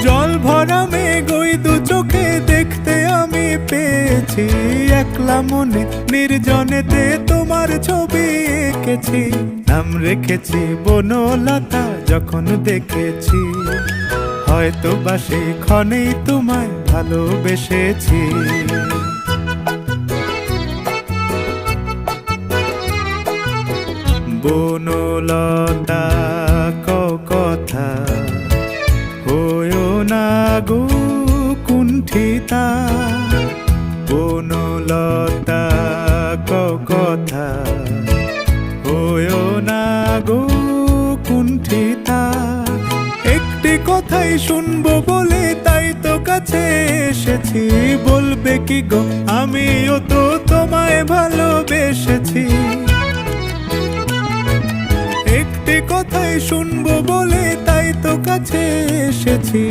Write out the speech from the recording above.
জল ভরা মেঘ ওই দু চোখে দেখতে আমি পেয়েছি, একলা মনে নির্জনেতে তোমার ছবি এঁকেছি। নাম রেখেছি বনলতা যখন দেখেছি, হয়তো বা সেই ক্ষণেই তোমায় ভালোবেসেছি। বনলতা কথা হয়ো না গো কুণ্ঠিতা, বনলতা কথা হয়ো না গো কুণ্ঠিতা। একটি কথাই শুনবো বলে তাই তো কাছে এসেছি, বলবে কি গো আমিও তো তোমায় ভালোবেসেছি। একটি কথাই শুনবো বলে তাই তো কাছে এসেছি,